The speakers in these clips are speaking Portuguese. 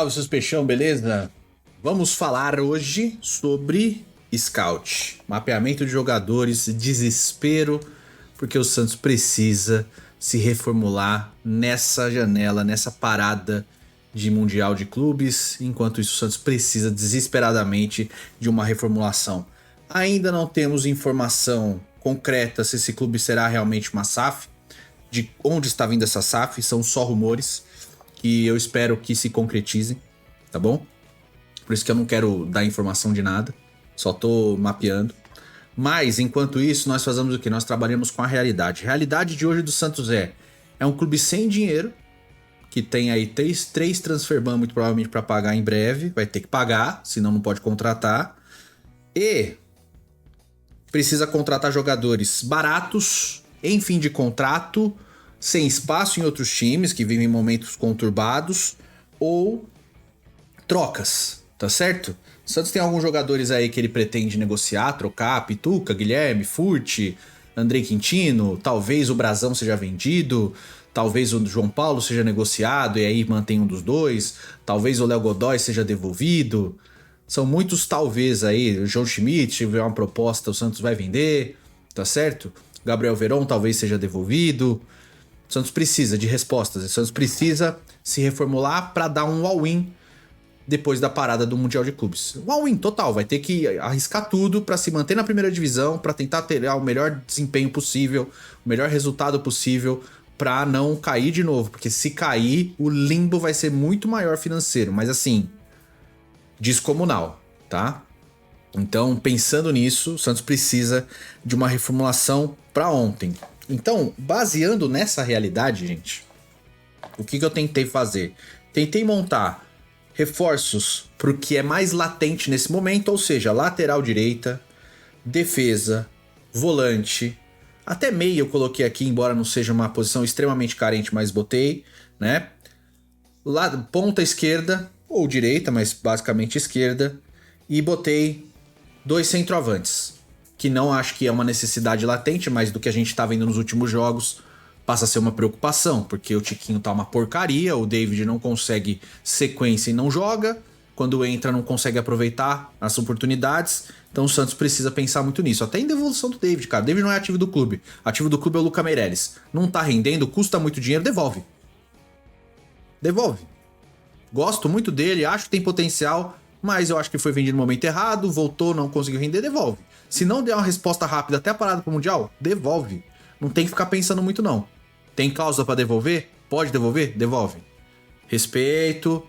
salve seus peixão, beleza? Vamos falar hoje sobre Scout, mapeamento de jogadores, desespero, porque o Santos precisa se reformular nessa janela, nessa parada de Mundial de Clubes. Enquanto isso, o Santos precisa desesperadamente de uma reformulação. Ainda não temos informação concreta se esse clube será realmente uma SAF, de onde está vindo essa SAF, são só rumores que eu espero que se concretizem, tá bom? Por isso que eu não quero dar informação de nada, só tô mapeando. Mas, enquanto isso, nós fazemos o quê? Nós trabalhamos com a realidade. A realidade de hoje do Santos é um clube sem dinheiro, que tem aí três transferban muito provavelmente para pagar em breve, vai ter que pagar, senão não pode contratar. E precisa contratar jogadores baratos, em fim de contrato, sem espaço em outros times que vivem momentos conturbados, ou trocas, tá certo? O Santos tem alguns jogadores aí que ele pretende negociar, trocar, Pituca, Guilherme, Furt, Andrei Quintino, talvez o Brazão seja vendido, talvez o João Paulo seja negociado e aí mantém um dos dois, talvez o Léo Godoy seja devolvido. São muitos talvez aí, o João Schmidt, se tiver uma proposta, o Santos vai vender, tá certo? Gabriel Veron talvez seja devolvido. O Santos precisa de respostas, o Santos precisa se reformular para dar um all-in depois da parada do Mundial de Clubes. Um all-in total, vai ter que arriscar tudo para se manter na primeira divisão, para tentar ter o melhor desempenho possível, o melhor resultado possível, para não cair de novo, porque se cair, o limbo vai ser muito maior financeiro, mas assim, descomunal, tá? Então, pensando nisso, o Santos precisa de uma reformulação para ontem. Então, baseando nessa realidade, gente, o que eu tentei fazer? Tentei montar reforços para o que é mais latente nesse momento, ou seja, lateral direita, defesa, volante, até meia eu coloquei aqui, embora não seja uma posição extremamente carente, mas botei, né? Ponta esquerda ou direita, mas basicamente esquerda, e botei 2 centroavantes, que não acho que é uma necessidade latente, mas do que a gente tá vendo nos últimos jogos passa a ser uma preocupação, porque o Tiquinho tá uma porcaria, o David não consegue sequência e não joga, quando entra não consegue aproveitar as oportunidades, então o Santos precisa pensar muito nisso, até em devolução do David, cara. O David não é ativo do clube, ativo do clube é o Luca Meireles, não tá rendendo, custa muito dinheiro, devolve. Gosto muito dele, acho que tem potencial, mas eu acho que foi vendido no momento errado, voltou, não conseguiu render, devolve. Se não der uma resposta rápida até a parada pro Mundial, devolve. Não tem que ficar pensando muito não. Tem cláusula pra devolver? Pode devolver? Devolve. Respeito,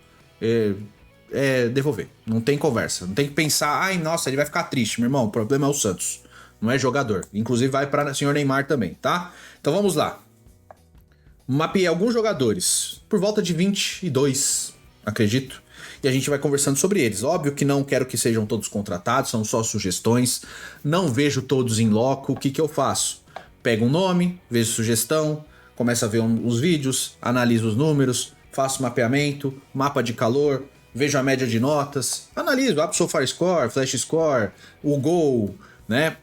devolver. Não tem conversa. Não tem que pensar, ai nossa, ele vai ficar triste, meu irmão. O problema é o Santos, não é jogador. Inclusive vai para o senhor Neymar também, tá? Então vamos lá. Mapeei alguns jogadores, por volta de 22, acredito, e a gente vai conversando sobre eles. Óbvio que não quero que sejam todos contratados, são só sugestões, não vejo todos em loco. O que eu faço? Pego um nome, vejo sugestão, começo a ver os vídeos, analiso os números, faço mapeamento, mapa de calor, vejo a média de notas, analiso, abro o SofaScore, FlashScore, o Gol, né?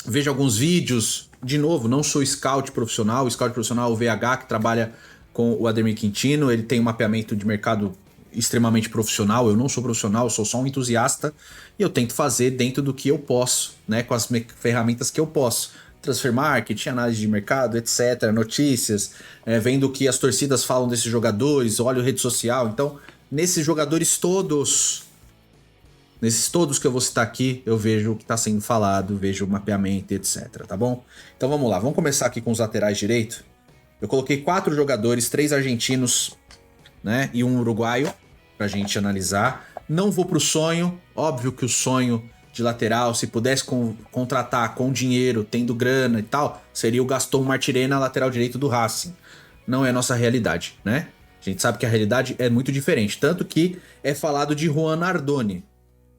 Vejo alguns vídeos. De novo, não sou scout profissional. O scout profissional é o VH, que trabalha com o Ademir Quintino. Ele tem um mapeamento de mercado extremamente profissional. Eu não sou profissional, eu sou só um entusiasta. E eu tento fazer dentro do que eu posso, né? Com as ferramentas que eu posso. Transfer marketing, análise de mercado, etc. Notícias, vendo o que as torcidas falam desses jogadores, olho rede social. Então, nesses jogadores todos... Nesses todos que eu vou citar aqui, eu vejo o que está sendo falado, vejo o mapeamento, etc, tá bom? Então vamos lá, vamos começar aqui com os laterais direito. Eu coloquei 4 jogadores, 3 argentinos, né, e um uruguaio, pra gente analisar. Não vou pro sonho, óbvio que o sonho de lateral, se pudesse contratar com dinheiro, tendo grana e tal, seria o Gaston Martirena, lateral direito do Racing. Não é a nossa realidade, né? A gente sabe que a realidade é muito diferente, tanto que é falado de Juan Nardoni.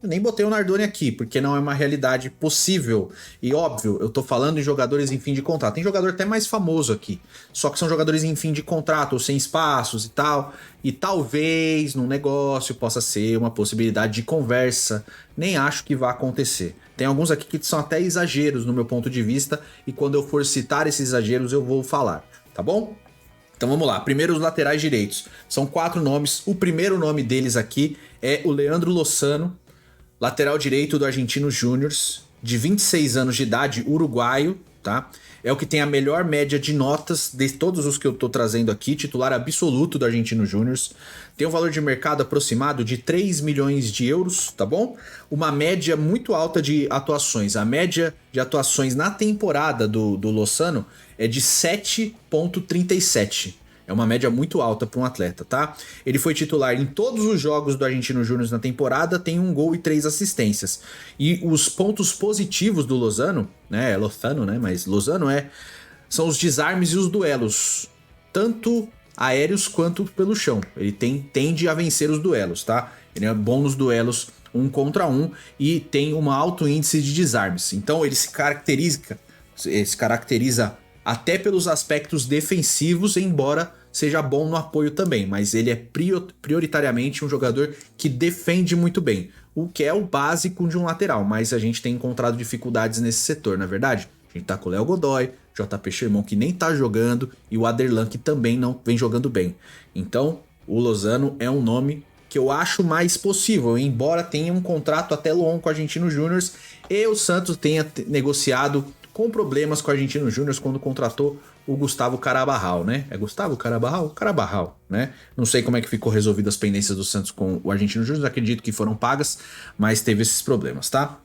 Eu nem botei o Nardoni aqui, porque não é uma realidade possível. E óbvio, eu tô falando de jogadores em fim de contrato. Tem jogador até mais famoso aqui. Só que são jogadores em fim de contrato, ou sem espaços e tal. E talvez num negócio possa ser uma possibilidade de conversa. Nem acho que vá acontecer. Tem alguns aqui que são até exageros no meu ponto de vista. E quando eu for citar esses exageros, eu vou falar. Tá bom? Então vamos lá, primeiro os laterais direitos. São 4 nomes, o primeiro nome deles aqui é o Leandro Lozano, lateral direito do Argentinos Júniors, de 26 anos de idade, uruguaio, tá? É o que tem a melhor média de notas de todos os que eu tô trazendo aqui, titular absoluto do Argentinos Júniors. Tem um valor de mercado aproximado de 3 milhões de euros, tá bom? Uma média muito alta de atuações. A média de atuações na temporada do Lozano é de 7,37. É uma média muito alta para um atleta, tá? Ele foi titular em todos os jogos do Argentinos Júnior na temporada, tem 1 gol e 3 assistências. E os pontos positivos do Lozano, né? É Lozano, né? Mas Lozano são os desarmes e os duelos, tanto aéreos quanto pelo chão. Ele tende a vencer os duelos, tá? Ele é bom nos duelos 1 contra 1 e tem um alto índice de desarmes. Então ele se caracteriza até pelos aspectos defensivos, embora seja bom no apoio também, mas ele é prioritariamente um jogador que defende muito bem, o que é o básico de um lateral, mas a gente tem encontrado dificuldades nesse setor, na verdade. A gente tá com o Léo Godoy, JP Sherman que nem tá jogando e o Aderlan que também não vem jogando bem. Então, o Lozano é um nome que eu acho mais possível, embora tenha um contrato até longo com o Argentinos Júnior e o Santos tenha negociado com problemas com o Argentinos Júnior quando contratou o Gustavo Carabarral, né? É Gustavo Carabarral? Carabarral, né? Não sei como é que ficou resolvido as pendências do Santos com o Argentinos Júnior, acredito que foram pagas, mas teve esses problemas, tá?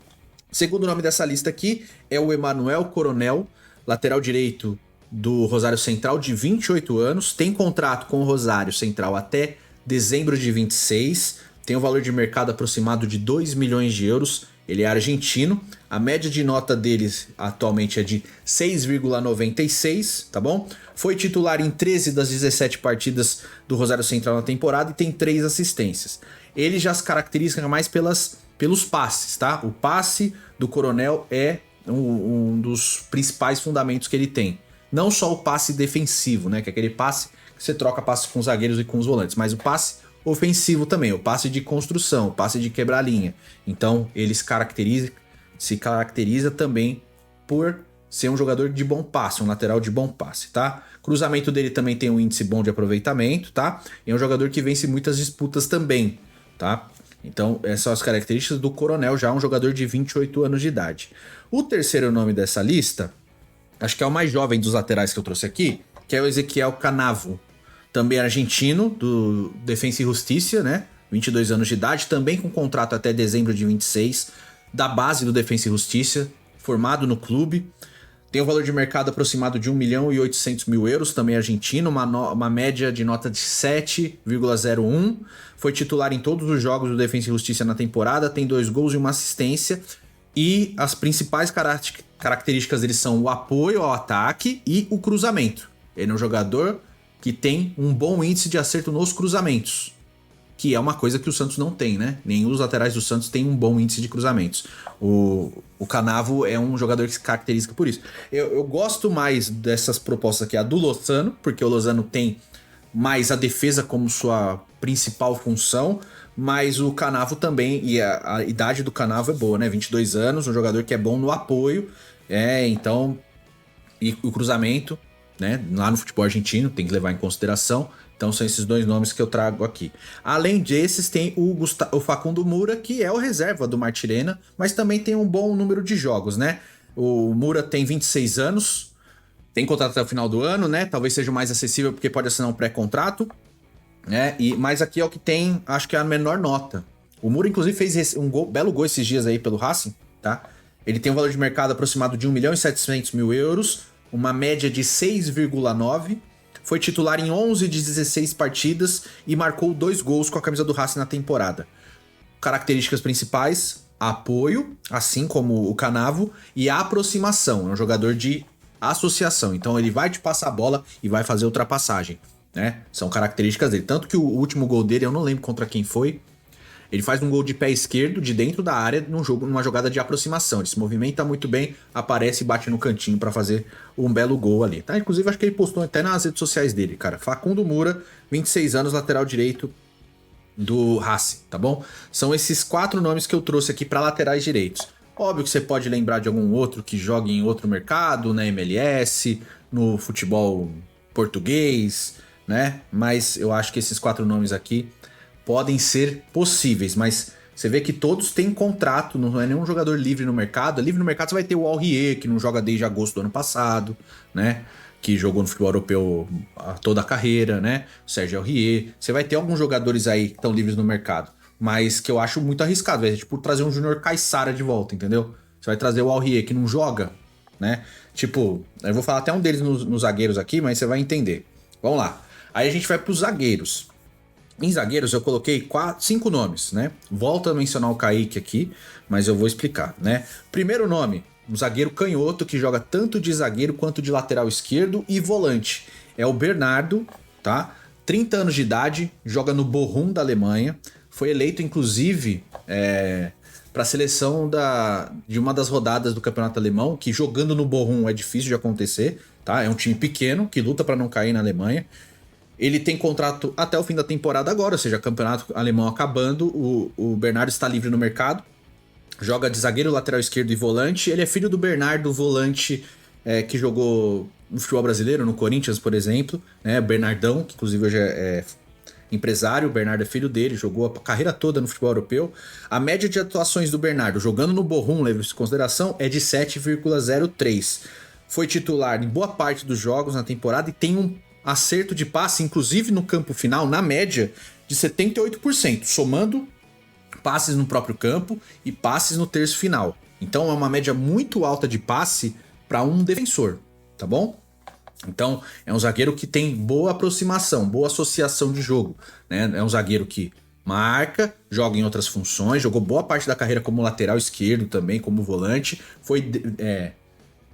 Segundo nome dessa lista aqui é o Emanuel Coronel, lateral direito do Rosário Central, de 28 anos, tem contrato com o Rosário Central até dezembro de 26, tem um valor de mercado aproximado de 2 milhões de euros, ele é argentino, a média de nota deles atualmente é de 6,96, tá bom? Foi titular em 13 das 17 partidas do Rosário Central na temporada e tem 3 assistências. Ele já se caracteriza mais pelos passes, tá? O passe do Coronel é um dos principais fundamentos que ele tem. Não só o passe defensivo, né? Que é aquele passe que você troca passe com os zagueiros e com os volantes, mas o passe ofensivo também, o passe de construção, o passe de quebrar linha. Então ele se caracteriza também por ser um jogador de bom passe, um lateral de bom passe, tá? Cruzamento dele também tem um índice bom de aproveitamento, tá? E é um jogador que vence muitas disputas também, tá? Então essas são as características do Coronel, já um jogador de 28 anos de idade. O terceiro nome dessa lista, acho que é o mais jovem dos laterais que eu trouxe aqui, que é o Ezequiel Canavo. Também argentino, do Defensa e Justiça, né? 22 anos de idade, também com contrato até dezembro de 26, da base do Defensa e Justiça, formado no clube. Tem um valor de mercado aproximado de 1 milhão e 800 mil euros, também argentino, uma média de nota de 7,01. Foi titular em todos os jogos do Defensa e Justiça na temporada, tem 2 gols e 1 assistência. E as principais características dele são o apoio ao ataque e o cruzamento. Ele é um jogador que tem um bom índice de acerto nos cruzamentos, que é uma coisa que o Santos não tem, né? Nenhum dos laterais do Santos tem um bom índice de cruzamentos. O Canavo é um jogador que se caracteriza por isso. Eu gosto mais dessas propostas aqui, a do Lozano, porque o Lozano tem mais a defesa como sua principal função, mas o Canavo também, e a idade do Canavo é boa, né? 22 anos, um jogador que é bom no apoio, então, e o cruzamento, né? Lá no futebol argentino, tem que levar em consideração. Então são esses 2 nomes que eu trago aqui. Além desses, tem o Facundo Mura, que é o reserva do Martirena, mas também tem um bom número de jogos, né? O Mura tem 26 anos, tem contrato até o final do ano, né? Talvez seja o mais acessível porque pode assinar um pré-contrato, né? Mas aqui é o que tem, acho que é a menor nota. O Mura, inclusive, fez um belo gol esses dias aí pelo Racing, tá? Ele tem um valor de mercado aproximado de 1 milhão e 700 mil euros, uma média de 6,9. Foi titular em 11 de 16 partidas e marcou 2 gols com a camisa do Racing na temporada. Características principais: apoio, assim como o Canavo, e a aproximação. É um jogador de associação, então ele vai te passar a bola e vai fazer ultrapassagem, né? São características dele. Tanto que o último gol dele, eu não lembro contra quem foi, ele faz um gol de pé esquerdo, de dentro da área, numa jogada de aproximação. Ele se movimenta muito bem, aparece e bate no cantinho pra fazer um belo gol ali, tá? Inclusive, acho que ele postou até nas redes sociais dele, cara. Facundo Mura, 26 anos, lateral direito do Racing, tá bom? São esses 4 nomes que eu trouxe aqui pra laterais direitos. Óbvio que você pode lembrar de algum outro que jogue em outro mercado, na MLS, no futebol português, né? Mas eu acho que esses 4 nomes aqui podem ser possíveis, mas você vê que todos têm contrato, não é nenhum jogador livre no mercado. Livre no mercado você vai ter o Aurier, que não joga desde agosto do ano passado, né? Que jogou no futebol europeu toda a carreira, né? O Sérgio Aurier. Você vai ter alguns jogadores aí que estão livres no mercado, mas que eu acho muito arriscado. É tipo trazer um Júnior Caissara de volta, entendeu? Você vai trazer o Aurier, que não joga, né? Tipo, eu vou falar até um deles nos zagueiros aqui, mas você vai entender. Vamos lá. Aí a gente vai pros zagueiros. Em zagueiros eu coloquei 5 nomes, né? Volto a mencionar o Kaique aqui, mas eu vou explicar, né? Primeiro nome, um zagueiro canhoto que joga tanto de zagueiro quanto de lateral esquerdo e volante. É o Bernardo, tá? 30 anos de idade, joga no Bochum da Alemanha. Foi eleito, inclusive, para a seleção de uma das rodadas do campeonato alemão, que jogando no Bochum é difícil de acontecer, tá? É um time pequeno que luta para não cair na Alemanha. Ele tem contrato até o fim da temporada agora, ou seja, campeonato alemão acabando, o Bernardo está livre no mercado, joga de zagueiro, lateral esquerdo e volante. Ele é filho do Bernardo, volante que jogou no futebol brasileiro, no Corinthians, por exemplo, né? Bernardão, que inclusive hoje é empresário. O Bernardo é filho dele, jogou a carreira toda no futebol europeu. A média de atuações do Bernardo, jogando no Bochum, leve-se em consideração, é de 7,03. Foi titular em boa parte dos jogos na temporada e tem um acerto de passe, inclusive no campo final, na média, de 78%, somando passes no próprio campo e passes no terço final. Então é uma média muito alta de passe para um defensor, tá bom? Então é um zagueiro que tem boa aproximação, boa associação de jogo, né? É um zagueiro que marca, joga em outras funções, jogou boa parte da carreira como lateral esquerdo também, como volante, foi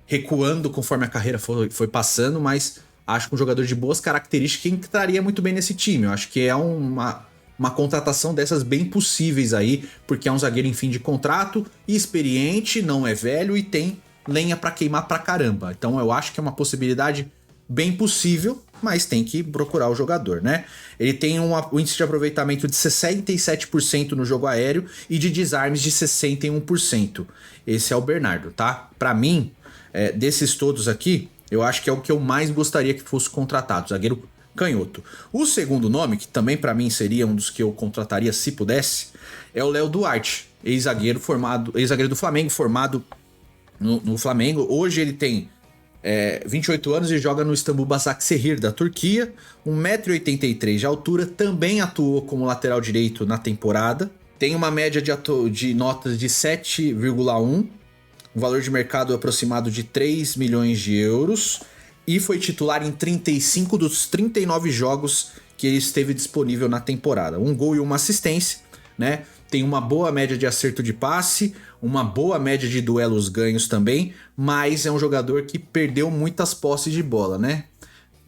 recuando conforme a carreira foi passando, mas acho que um jogador de boas características que entraria muito bem nesse time. Eu acho que é uma contratação dessas bem possíveis aí, porque é um zagueiro em fim de contrato, experiente, não é velho e tem lenha pra queimar pra caramba. Então eu acho que é uma possibilidade bem possível, mas tem que procurar o jogador, né? Ele tem um índice de aproveitamento de 67% no jogo aéreo e de desarmes de 61%. Esse é o Bernardo, tá? Pra mim, desses todos aqui, eu acho que é o que eu mais gostaria que fosse contratado, zagueiro canhoto. O segundo nome, que também para mim seria um dos que eu contrataria se pudesse, é o Léo Duarte, ex-zagueiro do Flamengo, formado no Flamengo. Hoje ele tem 28 anos e joga no Istambul Basaksehir da Turquia, 1,83 m de altura, também atuou como lateral direito na temporada, tem uma média de notas de 7,1, um valor de mercado aproximado de 3 milhões de euros, e foi titular em 35 dos 39 jogos que ele esteve disponível na temporada. Um gol e uma assistência, né? Tem uma boa média de acerto de passe, uma boa média de duelos ganhos também, mas é um jogador que perdeu muitas posses de bola, né?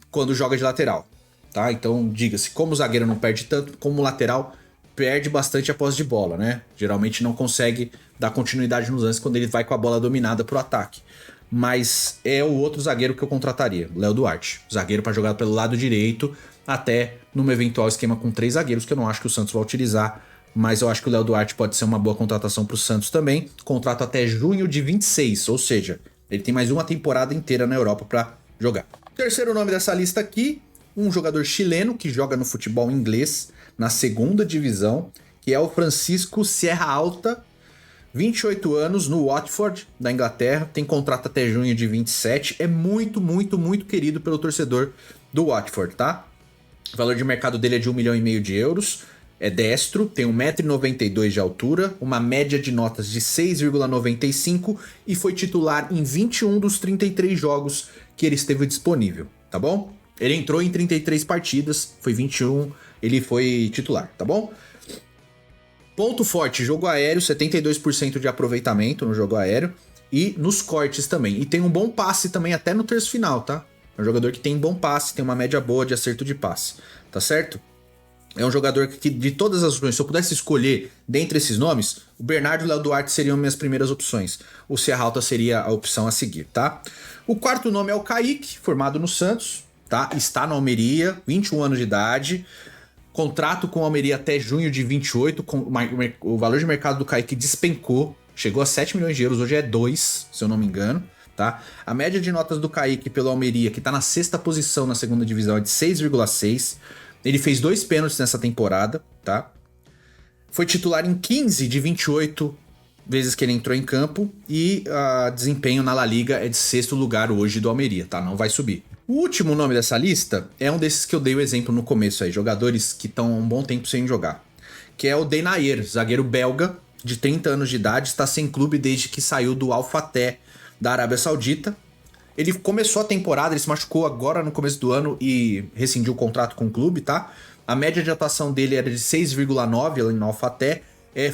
Quando joga de lateral, tá? Então, diga-se, como o zagueiro não perde tanto, como o lateral perde bastante a posse de bola, né? Geralmente não consegue dar continuidade nos lances quando ele vai com a bola dominada pro ataque. Mas é o outro zagueiro que eu contrataria, Léo Duarte. Zagueiro para jogar pelo lado direito, até num eventual esquema com 3 zagueiros, que eu não acho que o Santos vai utilizar, mas eu acho que o Léo Duarte pode ser uma boa contratação pro Santos também. Contrato até junho de 26, ou seja, ele tem mais uma temporada inteira na Europa para jogar. Terceiro nome dessa lista aqui, um jogador chileno que joga no futebol inglês, na segunda divisão, que é o Francisco Sierra Alta, 28 anos, no Watford, da Inglaterra, tem contrato até junho de 27, é muito, muito, muito querido pelo torcedor do Watford, tá? O valor de mercado dele é de 1,5 milhão de euros, é destro, tem 1,92 m de altura, uma média de notas de 6,95 e foi titular em 21 dos 33 jogos que ele esteve disponível, tá bom? Ele entrou em 33 partidas, foi 21, ele foi titular, tá bom? Ponto forte, jogo aéreo, 72% de aproveitamento no jogo aéreo e nos cortes também. E tem um bom passe também até no terço final, tá? É um jogador que tem bom passe, tem uma média boa de acerto de passe, tá certo? É um jogador que, de todas as opções, se eu pudesse escolher dentre esses nomes, o Bernardo e o Léo Duarte seriam minhas primeiras opções. O Sierra Alta seria a opção a seguir, tá? O quarto nome é o Kaique, formado no Santos, tá? Está no Almeria, 21 anos de idade. Contrato com o Almeria até junho de 28. O valor de mercado do Kaique despencou. Chegou a 7 milhões de euros, hoje é 2, se eu não me engano. tá? A média de notas do Kaique pelo Almeria, que tá na 6ª posição na segunda divisão, é de 6,6. Ele fez 2 pênaltis nessa temporada, tá? Foi titular em 15 de 28 vezes que ele entrou em campo e desempenho na La Liga é de 6º lugar hoje do Almeria, tá? Não vai subir. O último nome dessa lista é um desses que eu dei o exemplo no começo aí, jogadores que estão há um bom tempo sem jogar, que é o Denayer, zagueiro belga, de 30 anos de idade, está sem clube desde que saiu do Al Fateh da Arábia Saudita. Ele começou a temporada, ele se machucou agora no começo do ano e rescindiu o contrato com o clube, tá? A média de atuação dele era de 6,9 ali no Al Fateh.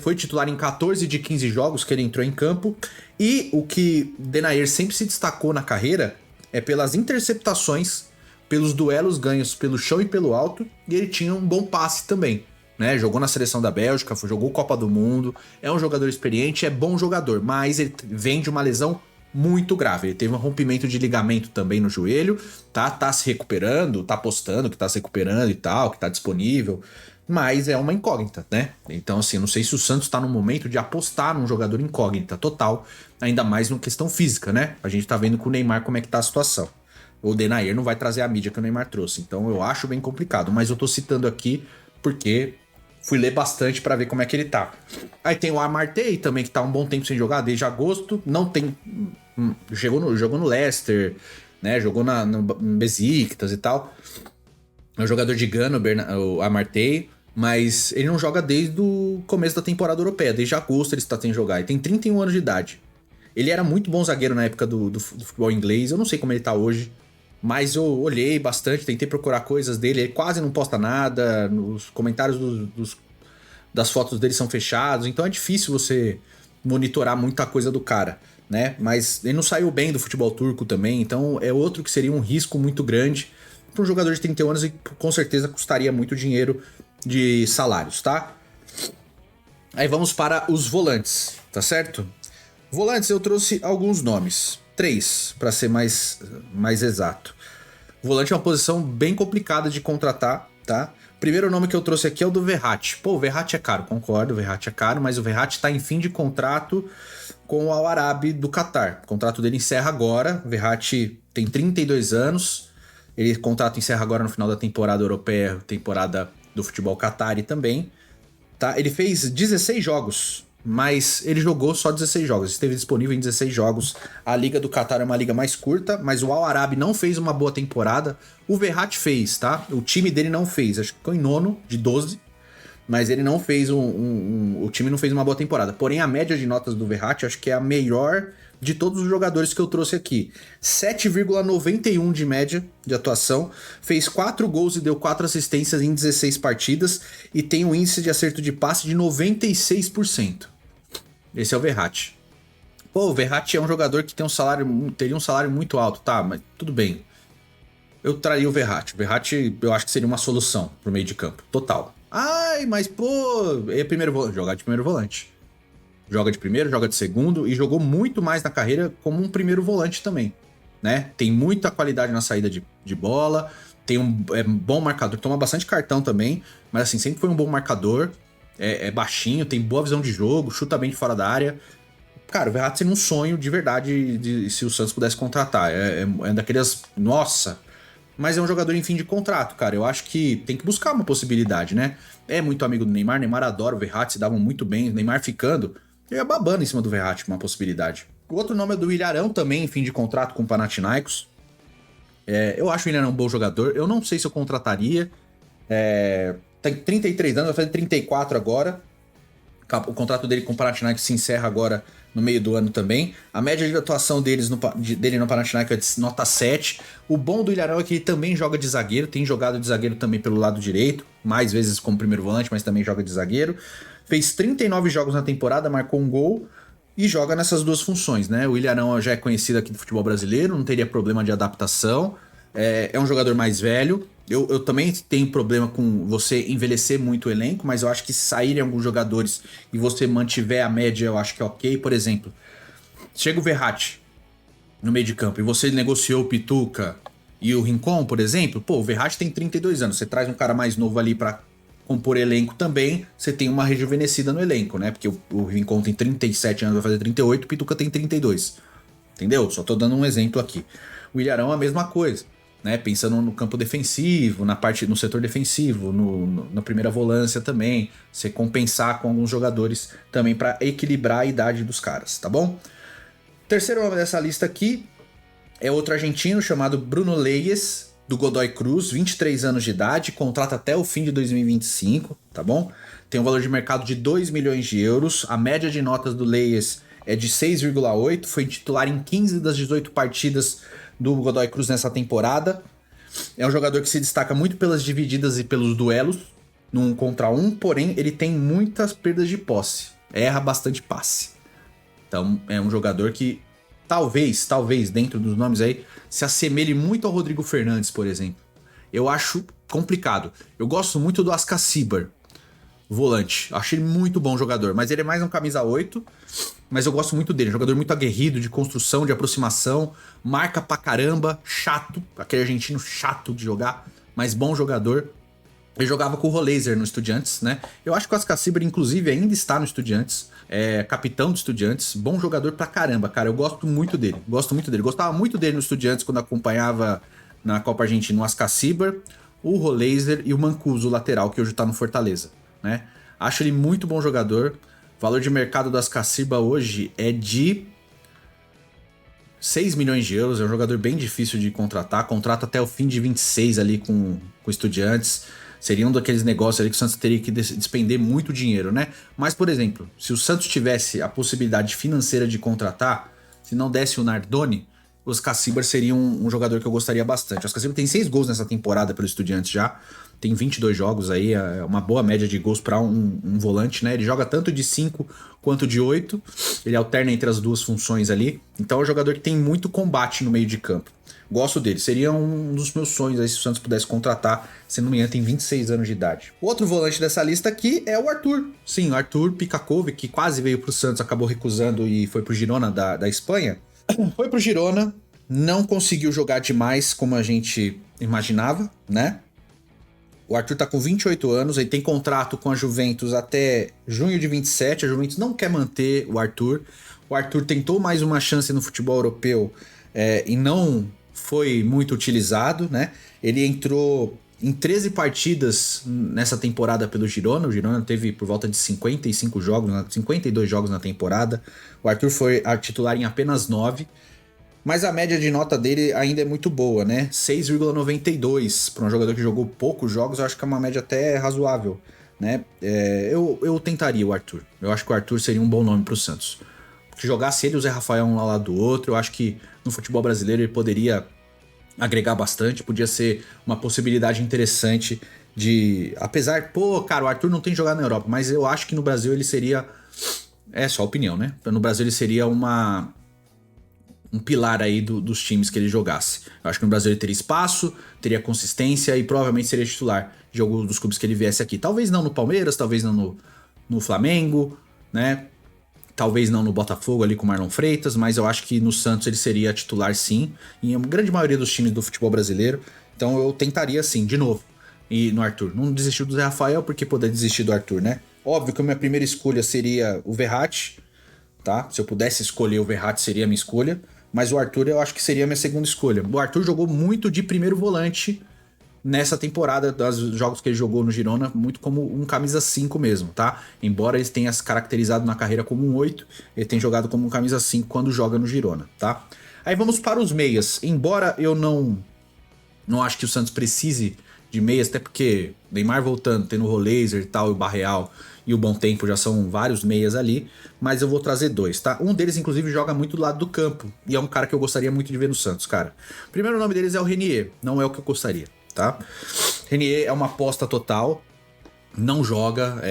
Foi titular em 14 de 15 jogos que ele entrou em campo. E o que Denayer sempre se destacou na carreira é pelas interceptações, pelos duelos ganhos pelo chão e pelo alto, e ele tinha um bom passe também, né? Jogou na seleção da Bélgica, jogou Copa do Mundo, é um jogador experiente, é bom jogador, mas ele vem de uma lesão muito grave. Ele teve um rompimento de ligamento também no joelho, tá se recuperando, tá postando que tá se recuperando e tal, que tá disponível, mas é uma incógnita, né? Então, assim, não sei se o Santos tá no momento de apostar num jogador incógnita total, ainda mais na questão física, né? A gente tá vendo com o Neymar como é que tá a situação. O Denayer não vai trazer a mídia que o Neymar trouxe, então eu acho bem complicado, mas eu tô citando aqui porque fui ler bastante pra ver como é que ele tá. Aí tem o Amartey também, que tá um bom tempo sem jogar, desde agosto, não tem... Jogou no Leicester, né? Jogou no Besiktas e tal. É um jogador de Gana, o Amartey, mas ele não joga desde o começo da temporada europeia. Desde agosto ele está sem jogar. Ele tem 31 anos de idade. Ele era muito bom zagueiro na época do futebol inglês. Eu não sei como ele tá hoje, mas eu olhei bastante, tentei procurar coisas dele. Ele quase não posta nada. Os comentários das fotos dele são fechados. Então é difícil você monitorar muita coisa do cara, né? Mas ele não saiu bem do futebol turco também. Então é outro que seria um risco muito grande para um jogador de 31 anos e com certeza custaria muito dinheiro de salários, tá? Aí vamos para os volantes, tá certo? Volantes eu trouxe alguns nomes, 3 para ser mais exato. Volante é uma posição bem complicada de contratar, tá? O primeiro nome que eu trouxe aqui é o do Verratti. Pô, o Verratti é caro, concordo, o Verratti é caro, mas o Verratti tá em fim de contrato com o Al Arabi do Catar. O contrato dele encerra agora, o Verratti tem 32 anos. Ele contrato encerra agora no final da temporada europeia, temporada do futebol Qatari também, tá? Ele fez 16 jogos, mas ele jogou só 16 jogos, esteve disponível em 16 jogos. A Liga do Catar é uma liga mais curta, mas o Al Arabi não fez uma boa temporada. O Verratti fez, tá? O time dele não fez, acho que ficou em 9º de 12, mas ele não fez o time não fez uma boa temporada. Porém, a média de notas do Verratti acho que é a melhor de todos os jogadores que eu trouxe aqui. 7,91 de média de atuação, fez 4 gols e deu 4 assistências em 16 partidas e tem um índice de acerto de passe de 96%. Esse é o Verratti. Pô, o Verratti é um jogador que teria um salário muito alto, tá? Mas tudo bem. Eu traria o Verratti. O Verratti eu acho que seria uma solução pro meio de campo, total. Ai, mas pô, é primeiro volante, jogar de primeiro volante. Joga de primeiro, joga de segundo e jogou muito mais na carreira como um primeiro volante também, né? Tem muita qualidade na saída de bola, tem bom marcador, toma bastante cartão também, mas assim, sempre foi um bom marcador, é baixinho, tem boa visão de jogo, chuta bem de fora da área. Cara, o Verratti seria um sonho de verdade se o Santos pudesse contratar. É daqueles... Nossa... Mas é um jogador em fim de contrato, cara. Eu acho que tem que buscar uma possibilidade, né? É muito amigo do Neymar, Neymar adora o Verratti, se davam muito bem. O Neymar ficando... Eu ia babando em cima do Verratti, uma possibilidade. O outro nome é do Ilharão, também em fim de contrato com o Panathinaikos. Eu acho o Ilharão um bom jogador. Eu não sei se eu contrataria. Tem 33 anos, vai fazer 34 agora. O contrato dele com o Panathinaikos se encerra agora no meio do ano também. A média de atuação dele no Panathinaikos é de nota 7. O bom do Ilharão é que ele também joga de zagueiro. Tem jogado de zagueiro também pelo lado direito. Mais vezes como primeiro volante, mas também joga de zagueiro. Fez 39 jogos na temporada, marcou um gol e joga nessas duas funções, né? O Ilharão já é conhecido aqui do futebol brasileiro, não teria problema de adaptação. É um jogador mais velho. Eu também tenho problema com você envelhecer muito o elenco, mas eu acho que se saírem alguns jogadores e você mantiver a média, eu acho que é ok. Por exemplo, chega o Verratti no meio de campo e você negociou o Pituca e o Rincon, por exemplo. Pô, o Verratti tem 32 anos, você traz um cara mais novo ali pra compor elenco também, você tem uma rejuvenescida no elenco, né? Porque o Rincon tem 37 anos, vai fazer 38, o Pituca tem 32. entendeu? Só tô dando um exemplo aqui. O Ilharão é a mesma coisa, né? Pensando no campo defensivo, no setor defensivo, na primeira volância também, você compensar com alguns jogadores também para equilibrar a idade dos caras, tá bom? Terceiro nome dessa lista aqui é outro argentino chamado Bruno Leyes, do Godoy Cruz, 23 anos de idade, contrata até o fim de 2025, tá bom? Tem um valor de mercado de 2 milhões de euros, a média de notas do Leyes é de 6,8, foi titular em 15 das 18 partidas do Godoy Cruz nessa temporada. É um jogador que se destaca muito pelas divididas e pelos duelos, no 1 contra 1, porém ele tem muitas perdas de posse, erra bastante passe. Então é um jogador que talvez, dentro dos nomes aí, se assemelhe muito ao Rodrigo Fernandes, por exemplo. Eu acho complicado. Eu gosto muito do Ascacibar, volante. Acho ele muito bom jogador, mas ele é mais um camisa 8, mas eu gosto muito dele. Jogador muito aguerrido, de construção, de aproximação, marca pra caramba, chato, aquele argentino chato de jogar, mas bom jogador. Ele jogava com o Roleiser no Estudiantes, né? Eu acho que o Ascacibar, inclusive, ainda está no Estudiantes. É capitão do Estudiantes. Bom jogador pra caramba, cara. Eu gosto muito dele. Gostava muito dele no Estudiantes quando acompanhava na Copa Argentina o Ascacibar, o Roleiser e o Mancuso, o lateral, que hoje tá no Fortaleza, né? Acho ele muito bom jogador. O valor de mercado do Ascacibar hoje é de 6 milhões de euros. É um jogador bem difícil de contratar. Contrata até o fim de 26 ali com Estudiantes. Seria um daqueles negócios ali que o Santos teria que despender muito dinheiro, né? Mas, por exemplo, se o Santos tivesse a possibilidade financeira de contratar, se não desse o Nardoni, o Ascacibar seria um jogador que eu gostaria bastante. O Ascacibar tem 6 gols nessa temporada pelo Estudiantes já. Tem 22 jogos aí, é uma boa média de gols para um volante, né? Ele joga tanto de 5 quanto de 8. Ele alterna entre as duas funções ali. Então é um jogador que tem muito combate no meio de campo. Gosto dele, seria um dos meus sonhos aí se o Santos pudesse contratar, se não me engano tem 26 anos de idade. O outro volante dessa lista aqui é o Arthur. Sim, o Arthur Picakov, que quase veio pro Santos, acabou recusando e foi pro Girona da Espanha. Foi pro Girona, não conseguiu jogar demais como a gente imaginava, né? O Arthur tá com 28 anos, ele tem contrato com a Juventus até junho de 27, a Juventus não quer manter o Arthur. O Arthur tentou mais uma chance no futebol europeu e não foi muito utilizado, né? Ele entrou em 13 partidas nessa temporada pelo Girona. O Girona teve por volta de 55 jogos, 52 jogos na temporada. O Arthur foi titular em apenas 9. Mas a média de nota dele ainda é muito boa, né? 6,92 para um jogador que jogou poucos jogos, eu acho que é uma média até razoável, né? Eu tentaria o Arthur. Eu acho que o Arthur seria um bom nome para o Santos. Se jogasse ele e o Zé Rafael um ao lado do outro, eu acho que no futebol brasileiro ele poderia agregar bastante, podia ser uma possibilidade interessante de... Apesar, cara, o Arthur não tem jogado na Europa, mas eu acho que no Brasil ele seria... É só opinião, né? No Brasil ele seria um pilar aí dos times que ele jogasse. Eu acho que no Brasil ele teria espaço, teria consistência e provavelmente seria titular de algum dos clubes que ele viesse aqui. Talvez não no Palmeiras, talvez não no Flamengo, né? Talvez não no Botafogo ali com o Marlon Freitas, mas eu acho que no Santos ele seria titular sim, em grande maioria dos times do futebol brasileiro. Então eu tentaria sim, de novo, e no Arthur. Não desistiu do Zé Rafael, porque poder desistir do Arthur, né? Óbvio que a minha primeira escolha seria o Verratti, tá? Se eu pudesse escolher o Verratti seria a minha escolha, mas o Arthur eu acho que seria a minha segunda escolha. O Arthur jogou muito de primeiro volante nessa temporada, dos jogos que ele jogou no Girona, muito como um camisa 5 mesmo, tá? Embora ele tenha se caracterizado na carreira como um 8, ele tem jogado como um camisa 5 quando joga no Girona, tá? Aí vamos para os meias. Embora eu não acho que o Santos precise de meias, até porque Neymar voltando, tendo o Roleiser e tal, e o Barreal e o Bom Tempo já são vários meias ali, mas eu vou trazer 2, tá? Um deles, inclusive, joga muito do lado do campo, e é um cara que eu gostaria muito de ver no Santos, cara. O primeiro nome deles é o Renier, não é o que eu gostaria, tá? Renier é uma aposta total, não joga,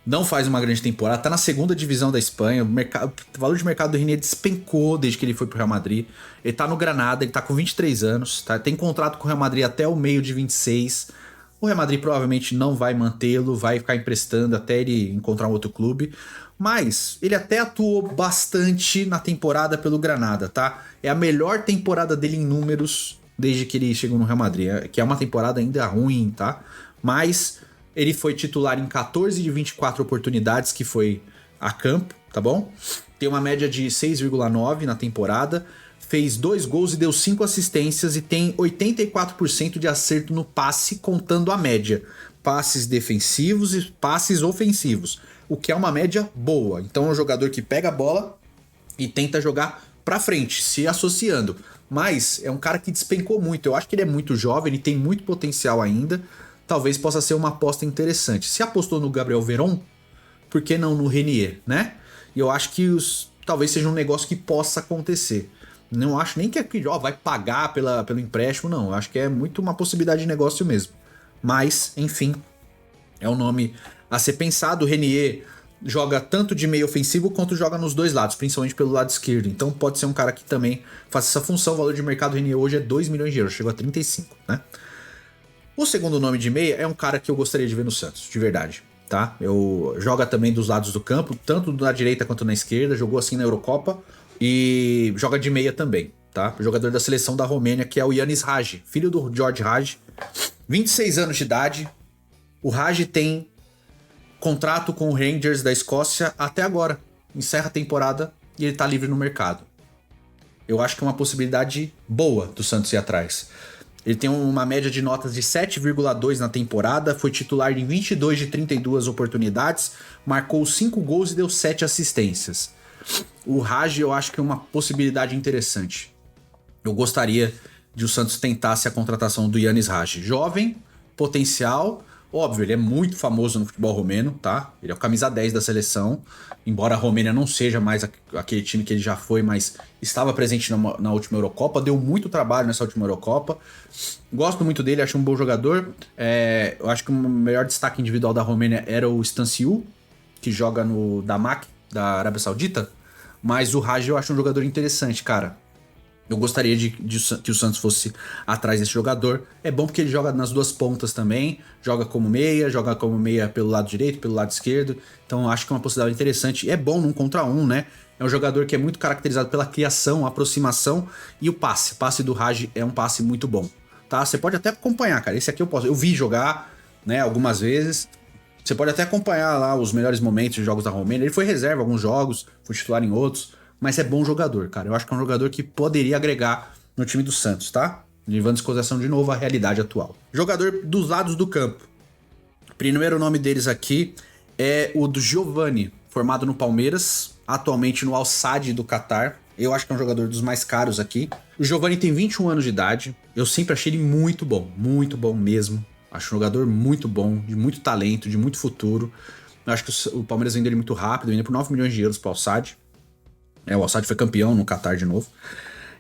não faz uma grande temporada, tá na segunda divisão da Espanha, o valor de mercado do Renier despencou desde que ele foi pro Real Madrid, ele tá no Granada, ele tá com 23 anos, tá? Tem contrato com o Real Madrid até o meio de 26, o Real Madrid provavelmente não vai mantê-lo, vai ficar emprestando até ele encontrar um outro clube, mas ele até atuou bastante na temporada pelo Granada, tá? É a melhor temporada dele em números desde que ele chegou no Real Madrid, que é uma temporada ainda ruim, tá? Mas ele foi titular em 14 de 24 oportunidades que foi a campo, tá bom? Tem uma média de 6,9 na temporada, fez 2 gols e deu 5 assistências e tem 84% de acerto no passe, contando a média. Passes defensivos e passes ofensivos, o que é uma média boa. Então é um jogador que pega a bola e tenta jogar pra frente, se associando. Mas é um cara que despencou muito. Eu acho que ele é muito jovem, ele tem muito potencial ainda. Talvez possa ser uma aposta interessante. Se apostou no Gabriel Veron, por que não no Renier, né? E eu acho que talvez seja um negócio que possa acontecer. Não acho nem que vai pagar pelo empréstimo, não. Eu acho que é muito uma possibilidade de negócio mesmo. Mas, enfim, é um nome a ser pensado. O Renier joga tanto de meio ofensivo quanto joga nos dois lados, principalmente pelo lado esquerdo. Então pode ser um cara que também faça essa função. O valor de mercado do Renier hoje é 2 milhões de euros, chegou a 35, né? O segundo nome de meia é um cara que eu gostaria de ver no Santos, de verdade, tá? Joga também dos lados do campo, tanto na direita quanto na esquerda, jogou assim na Eurocopa e joga de meia também, tá? O jogador da seleção da Romênia, que é o Yanis Hagi, filho do George Hagi, 26 anos de idade. O Hagi tem contrato com o Rangers da Escócia até agora. Encerra a temporada e ele tá livre no mercado. Eu acho que é uma possibilidade boa do Santos ir atrás. Ele tem uma média de notas de 7,2 na temporada, foi titular em 22 de 32 oportunidades, marcou 5 gols e deu 7 assistências. O Hagi eu acho que é uma possibilidade interessante. Eu gostaria de o Santos tentasse a contratação do Yanis Hagi. Jovem, potencial, óbvio, ele é muito famoso no futebol romeno, tá? Ele é o camisa 10 da seleção, embora a Romênia não seja mais aquele time que ele já foi, mas estava presente na última Eurocopa, deu muito trabalho nessa última Eurocopa. Gosto muito dele, acho um bom jogador. Eu acho que o melhor destaque individual da Romênia era o Stanciu, que joga no Damak, da Arábia Saudita, mas o Hagi eu acho um jogador interessante, cara. Eu gostaria que o Santos fosse atrás desse jogador. É bom porque ele joga nas duas pontas também. Joga como meia pelo lado direito, pelo lado esquerdo. Então acho que é uma possibilidade interessante. É bom num contra um, né? É um jogador que é muito caracterizado pela criação, aproximação e o passe. O passe do Hagi é um passe muito bom, tá? Você pode até acompanhar, cara. Esse aqui eu vi jogar, né, algumas vezes. Você pode até acompanhar lá os melhores momentos de jogos da Romênia. Ele foi reserva em alguns jogos, foi titular em outros. Mas é bom jogador, cara. Eu acho que é um jogador que poderia agregar no time do Santos, tá? Levando em consideração de novo a realidade atual. Jogador dos lados do campo. Primeiro nome deles aqui é o do Giovani, formado no Palmeiras, atualmente no Al Sadd do Catar. Eu acho que é um jogador dos mais caros aqui. O Giovani tem 21 anos de idade. Eu sempre achei ele muito bom mesmo. Acho um jogador muito bom, de muito talento, de muito futuro. Eu acho que o Palmeiras vendeu ele muito rápido, vendeu por 9 milhões de euros para o Al Sadd. O Al Sadd foi campeão no Qatar de novo.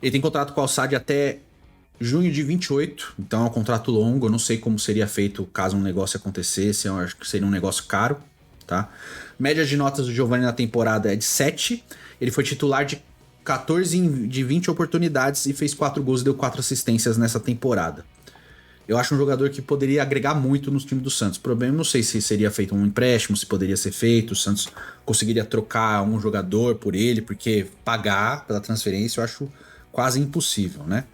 Ele tem contrato com o Al Sadd até junho de 28, então é um contrato longo. Eu não sei como seria feito caso um negócio acontecesse. Eu acho que seria um negócio caro, tá? Média de notas do Giovani na temporada é de 7. Ele foi titular de 14 de 20 oportunidades e fez 4 gols e deu 4 assistências nessa temporada. Eu acho um jogador que poderia agregar muito no time do Santos. O problema, não sei se seria feito um empréstimo, se poderia ser feito, o Santos conseguiria trocar um jogador por ele, porque pagar pela transferência eu acho quase impossível, né?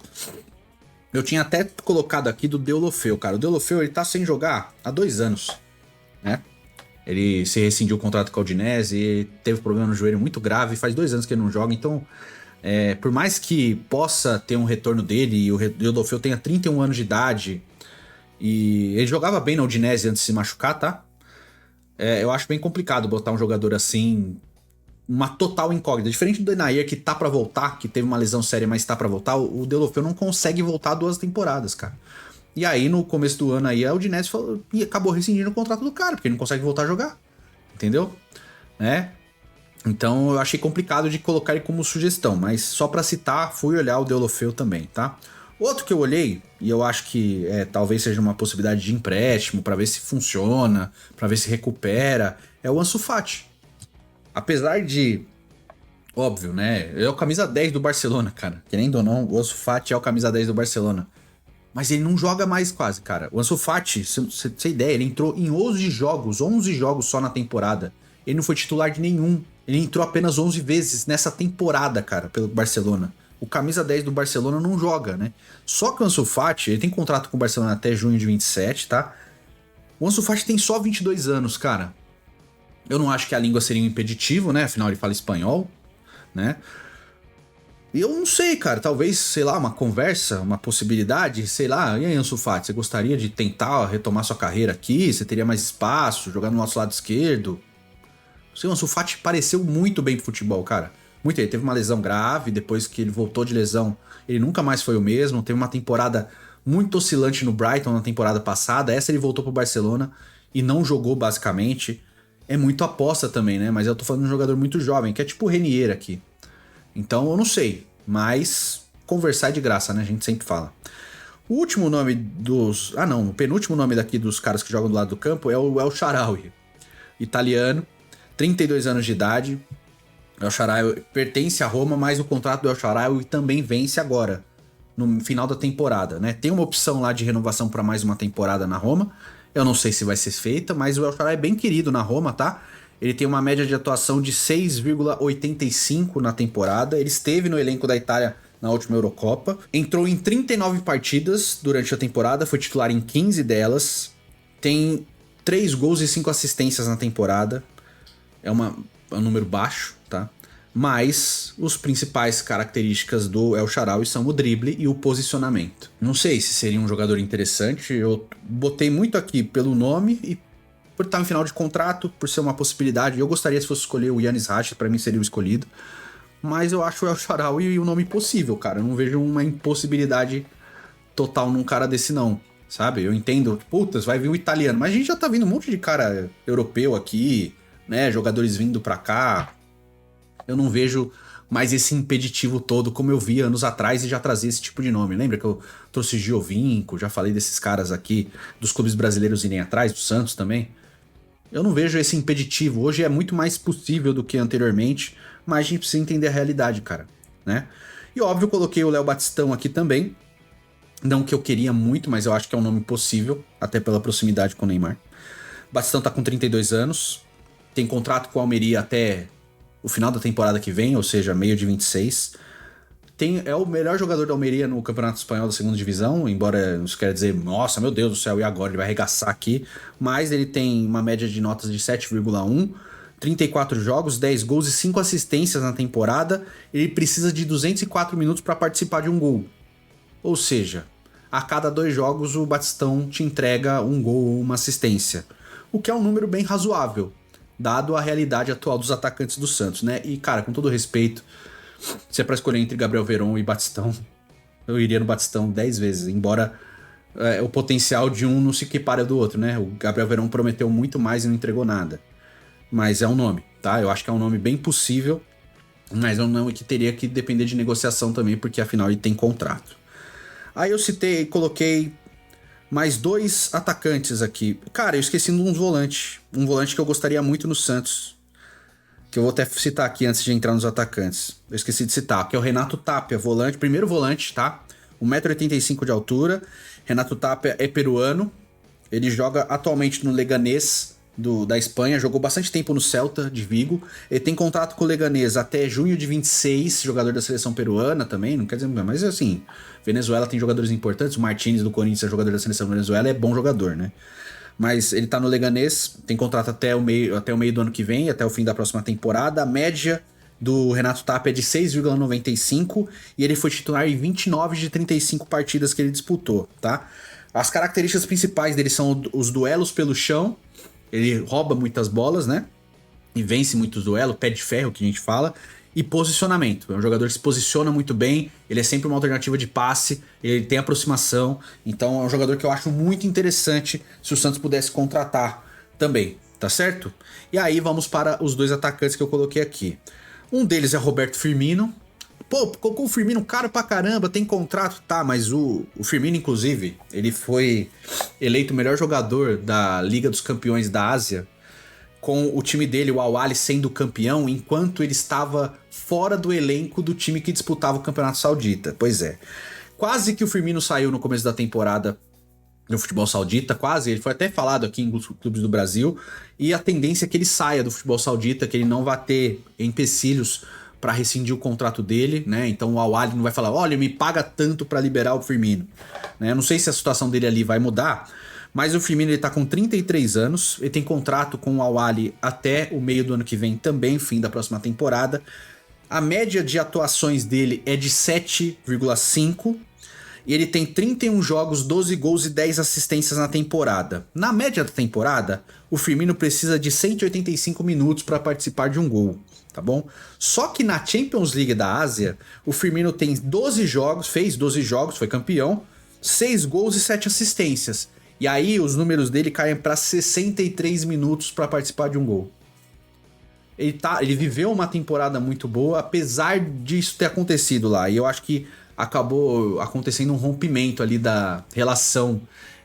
Eu tinha até colocado aqui do Deulofeu, cara. O Deulofeu, ele tá sem jogar há 2 anos, né? Ele se rescindiu o contrato com a Udinese, teve problema no joelho muito grave, faz 2 anos que ele não joga, então... por mais que possa ter um retorno dele e o Deulofeu tenha 31 anos de idade e ele jogava bem na Udinese antes de se machucar, tá? Eu acho bem complicado botar um jogador assim, uma total incógnita. Diferente do Denayer, que tá pra voltar, que teve uma lesão séria, mas tá pra voltar, o Deulofeu não consegue voltar 2 temporadas, cara. E aí no começo do ano aí a Udinese falou, e acabou rescindindo o contrato do cara, porque ele não consegue voltar a jogar, entendeu? Então eu achei complicado de colocar ele como sugestão, mas só pra citar, fui olhar o Deulofeu também, tá? Outro que eu olhei, e eu acho que talvez seja uma possibilidade de empréstimo, pra ver se funciona, pra ver se recupera, é o Ansu Fati. Apesar de, óbvio, né, é o camisa 10 do Barcelona, cara. Querendo ou não, o Ansu Fati é o camisa 10 do Barcelona. Mas ele não joga mais quase, cara. O Ansu Fati, você tem ideia, ele entrou em 11 jogos só na temporada. Ele não foi titular de nenhum. Ele entrou apenas 11 vezes nessa temporada, cara, pelo Barcelona. O camisa 10 do Barcelona não joga, né? Só que o Ansu Fati, ele tem contrato com o Barcelona até junho de 27, tá? O Ansu Fati tem só 22 anos, cara. Eu não acho que a língua seria um impeditivo, né? Afinal, ele fala espanhol, né? E eu não sei, cara, talvez, sei lá, uma conversa, uma possibilidade, sei lá. E aí, Ansu Fati, você gostaria de tentar retomar sua carreira aqui? Você teria mais espaço, jogar no nosso lado esquerdo? O Ansu Fati pareceu muito bem pro futebol, cara. Muito. Ele teve uma lesão grave, depois que ele voltou de lesão, ele nunca mais foi o mesmo. Teve uma temporada muito oscilante no Brighton na temporada passada. Essa ele voltou pro Barcelona e não jogou, basicamente. É muito aposta também, né? Mas eu tô falando de um jogador muito jovem, que é tipo o Renier aqui. Então eu não sei, mas conversar é de graça, né? A gente sempre fala. O último nome dos... Ah, não. O penúltimo nome daqui dos caras que jogam do lado do campo é o El Shaarawy. Italiano, 32 anos de idade. O El Shaarawy pertence a Roma, mas o contrato do El Shaarawy também vence agora, no final da temporada, né? Tem uma opção lá de renovação para mais uma temporada na Roma. Eu não sei se vai ser feita, mas o El Shaarawy é bem querido na Roma, tá? Ele tem uma média de atuação de 6,85 na temporada. Ele esteve no elenco da Itália na última Eurocopa. Entrou em 39 partidas durante a temporada, foi titular em 15 delas. Tem 3 gols e 5 assistências na temporada. É um número baixo, tá? Mas os principais características do El Shaarawy são o drible e o posicionamento. Não sei se seria um jogador interessante. Eu botei muito aqui pelo nome e por estar em final de contrato, por ser uma possibilidade. Eu gostaria se fosse escolher o Yannis Racha, pra mim seria o escolhido. Mas eu acho o El Shaarawy um nome possível, cara. Eu não vejo uma impossibilidade total num cara desse não, sabe? Eu entendo, putas, vai vir um italiano. Mas a gente já tá vendo um monte de cara europeu aqui, né? Jogadores vindo pra cá. Eu não vejo mais esse impeditivo todo como eu vi anos atrás e já trazia esse tipo de nome. Lembra que eu trouxe Giovinco, já falei desses caras aqui, dos clubes brasileiros irem atrás, do Santos também? Eu não vejo esse impeditivo. Hoje é muito mais possível do que anteriormente, mas a gente precisa entender a realidade, cara, né? E óbvio, eu coloquei o Léo Batistão aqui também. Não que eu queria muito, mas eu acho que é um nome possível, até pela proximidade com o Neymar. Batistão tá com 32 anos, tem contrato com o Almeria até o final da temporada que vem, ou seja, meio de 26. É o melhor jogador da Almeria no Campeonato Espanhol da segunda divisão, embora isso quer dizer, nossa, meu Deus do céu, e agora? Ele vai arregaçar aqui. Mas ele tem uma média de notas de 7,1, 34 jogos, 10 gols e 5 assistências na temporada. Ele precisa de 204 minutos para participar de um gol. Ou seja, a cada 2 jogos o Batistão te entrega um gol ou uma assistência. O que é um número bem razoável, dado a realidade atual dos atacantes do Santos, né? E, cara, com todo respeito, se é pra escolher entre Gabriel Veron e Batistão, eu iria no Batistão 10 vezes, embora o potencial de um não se equipare ao do outro, né? O Gabriel Veron prometeu muito mais e não entregou nada. Mas é um nome, tá? Eu acho que é um nome bem possível, mas é um nome que teria que depender de negociação também, porque afinal ele tem contrato. Aí eu coloquei mais 2 atacantes aqui. Cara, eu esqueci de um volante. Um volante que eu gostaria muito no Santos, que eu vou até citar aqui antes de entrar nos atacantes. Eu esqueci de citar, que é o Renato Tapia, volante, primeiro volante, tá? 1,85 m de altura. Renato Tapia é peruano. Ele joga atualmente no Leganés da Espanha, jogou bastante tempo no Celta de Vigo. Ele tem contrato com o Leganés até junho de 26, jogador da seleção peruana também, não quer dizer, mas assim, Venezuela tem jogadores importantes, o Martínez do Corinthians é jogador da seleção Venezuela, é bom jogador, né? Mas ele tá no Leganés, tem contrato até o meio do ano que vem, até o fim da próxima temporada. A média do Renato Tapia é de 6,95 e ele foi titular em 29 de 35 partidas que ele disputou, tá? As características principais dele são os duelos pelo chão. Ele rouba muitas bolas, né? E vence muitos duelos, pé de ferro que a gente fala. E posicionamento. É um jogador que se posiciona muito bem. Ele é sempre uma alternativa de passe. Ele tem aproximação. Então é um jogador que eu acho muito interessante se o Santos pudesse contratar também, tá certo? E aí vamos para os 2 atacantes que eu coloquei aqui. Um deles é Roberto Firmino. Pô, colocou o Firmino caro pra caramba, tem contrato, tá, mas o Firmino, inclusive, ele foi eleito o melhor jogador da Liga dos Campeões da Ásia, com o time dele, o Al-Ahly, sendo campeão, enquanto ele estava fora do elenco do time que disputava o Campeonato Saudita. Pois é, quase que o Firmino saiu no começo da temporada no futebol saudita, quase, ele foi até falado aqui em clubes do Brasil, e a tendência é que ele saia do futebol saudita, que ele não vai ter empecilhos para rescindir o contrato dele, né? Então o Al-Ahly não vai falar, olha, me paga tanto para liberar o Firmino, né? Eu não sei se a situação dele ali vai mudar, Mas o Firmino ele tá com 33 anos, ele tem contrato com o Al-Ahly até o meio do ano que vem também, fim da próxima temporada. A média de atuações dele é de 7,5 e ele tem 31 jogos, 12 gols e 10 assistências na temporada. Na média da temporada, o Firmino precisa de 185 minutos para participar de um gol, tá bom? Só que na Champions League da Ásia, o Firmino tem 12 jogos, fez 12 jogos, foi campeão, 6 gols e 7 assistências. E aí os números dele caem para 63 minutos para participar de um gol. Ele viveu uma temporada muito boa, apesar disso ter acontecido lá. E eu acho que acabou acontecendo um rompimento ali da relação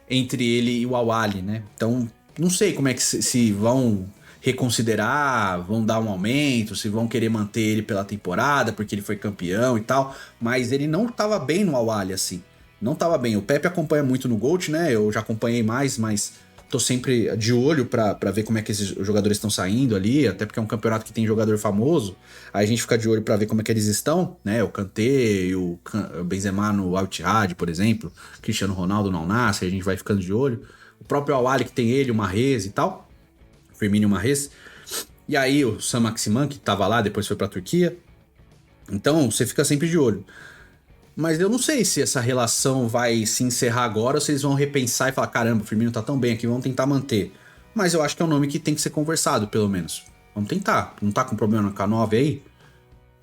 entre ele e o Al-Ahly, né? Então, não sei como é que se vão reconsiderar, vão dar um aumento, se vão querer manter ele pela temporada, porque ele foi campeão e tal. Mas ele não estava bem no Al-Ahly, assim. Não tava bem. O Pepe acompanha muito no GOAT, né? Eu já acompanhei mais, mas tô sempre de olho pra ver como é que esses jogadores estão saindo ali, até porque é um campeonato que tem jogador famoso. Aí a gente fica de olho pra ver como é que eles estão, né? O Kanté e o Benzema no Al-Ittihad, por exemplo. Cristiano Ronaldo no Al-Nassr, a gente vai ficando de olho. O próprio Al-Ahly que tem ele, o Mahrez e tal. Firmino e o Mahrez. E aí o Saint-Maximin, que tava lá, depois foi pra Turquia. Então você fica sempre de olho. Mas eu não sei se essa relação vai se encerrar agora ou se eles vão repensar e falar: caramba, o Firmino tá tão bem aqui, vamos tentar manter. Mas eu acho que é um nome que tem que ser conversado, pelo menos. Vamos tentar. Não tá com problema com a 9 aí?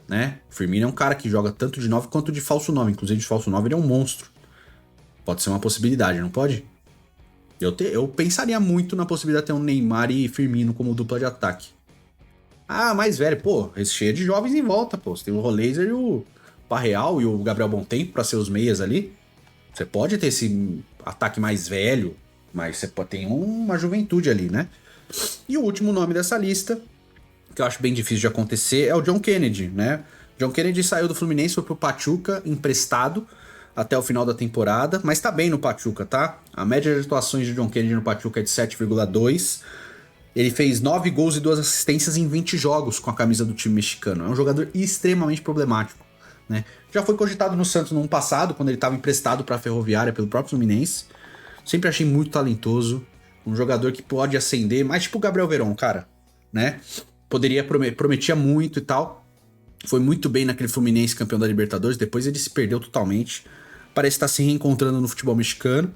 Né? O Firmino é um cara que joga tanto de 9 quanto de falso 9. Inclusive de falso 9 ele é um monstro. Pode ser uma possibilidade, não pode? Eu pensaria muito na possibilidade de ter um Neymar e Firmino como dupla de ataque. Ah, mais velho. Pô, esse cheio de jovens em volta, pô. Você tem o Roleiser e o Parreal e o Gabriel Bontempo pra ser os meias ali. Você pode ter esse ataque mais velho, mas você pode ter uma juventude ali, né? E o último nome dessa lista, que eu acho bem difícil de acontecer, é o John Kennedy, né? John Kennedy saiu do Fluminense, foi pro Pachuca, emprestado até o final da temporada, mas tá bem no Pachuca, tá? A média de atuações de John Kennedy no Pachuca é de 7,2. Ele fez 9 gols e 2 assistências em 20 jogos com a camisa do time mexicano. É um jogador extremamente problemático, né? Já foi cogitado no Santos no ano passado, quando ele estava emprestado para a Ferroviária pelo próprio Fluminense. Sempre achei muito talentoso, um jogador que pode ascender, mais tipo o Gabriel Veron, cara, né? Prometia muito e tal. Foi muito bem naquele Fluminense campeão da Libertadores, depois ele se perdeu totalmente. Parece estar se reencontrando no futebol mexicano.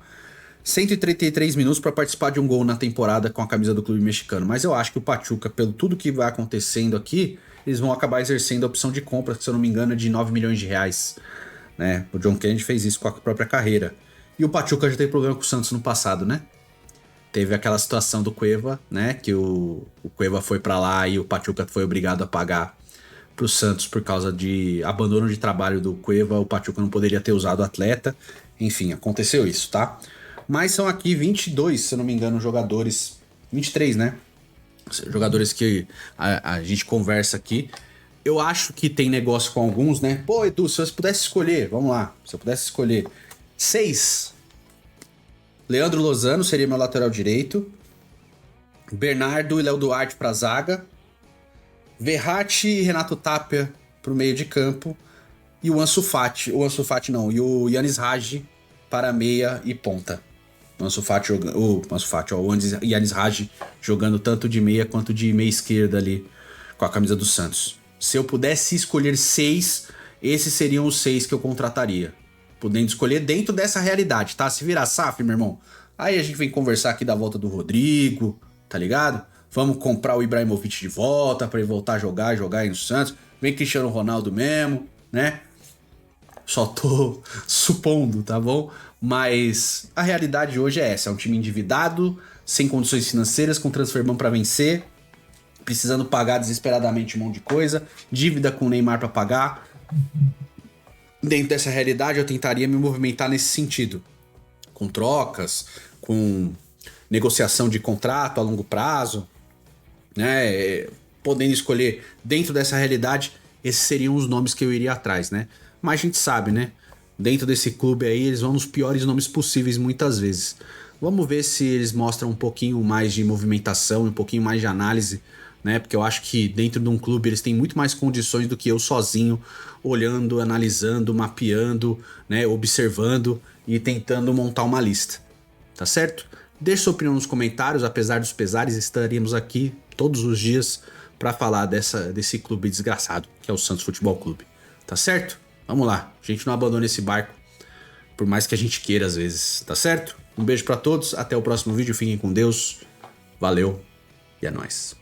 133 minutos para participar de um gol na temporada com a camisa do clube mexicano. Mas eu acho que o Pachuca, pelo tudo que vai acontecendo aqui, eles vão acabar exercendo a opção de compra, que se eu não me engano é de 9 milhões de reais. Né? O John Kennedy fez isso com a própria carreira. E o Pachuca já teve problema com o Santos no passado, né? Teve aquela situação do Cueva, né? Que o Cueva foi para lá e o Pachuca foi obrigado a pagar pro Santos por causa de abandono de trabalho do Cueva. O Pachuca não poderia ter usado o atleta. Enfim, aconteceu isso, tá? Mas são aqui 22, se eu não me engano, jogadores. 23, né? Jogadores que a gente conversa aqui. Eu acho que tem negócio com alguns, né? Pô, Edu, se você pudesse escolher, vamos lá. Se eu pudesse escolher 6. Leandro Lozano seria meu lateral direito. Bernardo e Léo Duarte pra zaga. Verratti e Renato Tapia pro meio de campo. E o Ansu Fati. E o Yanis Raj para meia e ponta. O Yanis Raj jogando tanto de meia quanto de meia esquerda ali com a camisa do Santos. Se eu pudesse escolher 6, esses seriam os 6 que eu contrataria. Podendo escolher dentro dessa realidade, tá? Se virar SAF, meu irmão, aí a gente vem conversar aqui da volta do Rodrigo, tá ligado? Vamos comprar o Ibrahimovic de volta pra ele voltar a jogar aí no Santos. Vem Cristiano Ronaldo mesmo, né? Só tô supondo, tá bom? Mas a realidade hoje é essa. É um time endividado, sem condições financeiras, com transferban pra vencer, precisando pagar desesperadamente um monte de coisa, dívida com o Neymar pra pagar. Dentro dessa realidade, eu tentaria me movimentar nesse sentido. Com trocas, com negociação de contrato a longo prazo, né? Podendo escolher dentro dessa realidade, esses seriam os nomes que eu iria atrás, né? Mas a gente sabe, né? Dentro desse clube aí, eles vão nos piores nomes possíveis muitas vezes. Vamos ver se eles mostram um pouquinho mais de movimentação, um pouquinho mais de análise, né? Porque eu acho que dentro de um clube eles têm muito mais condições do que eu sozinho, olhando, analisando, mapeando, né? Observando e tentando montar uma lista. Tá certo? Deixe sua opinião nos comentários, apesar dos pesares, estaremos aqui todos os dias para falar desse clube desgraçado, que é o Santos Futebol Clube. Tá certo? Vamos lá, a gente não abandona esse barco, por mais que a gente queira às vezes, tá certo? Um beijo para todos, até o próximo vídeo, fiquem com Deus, valeu e é nóis.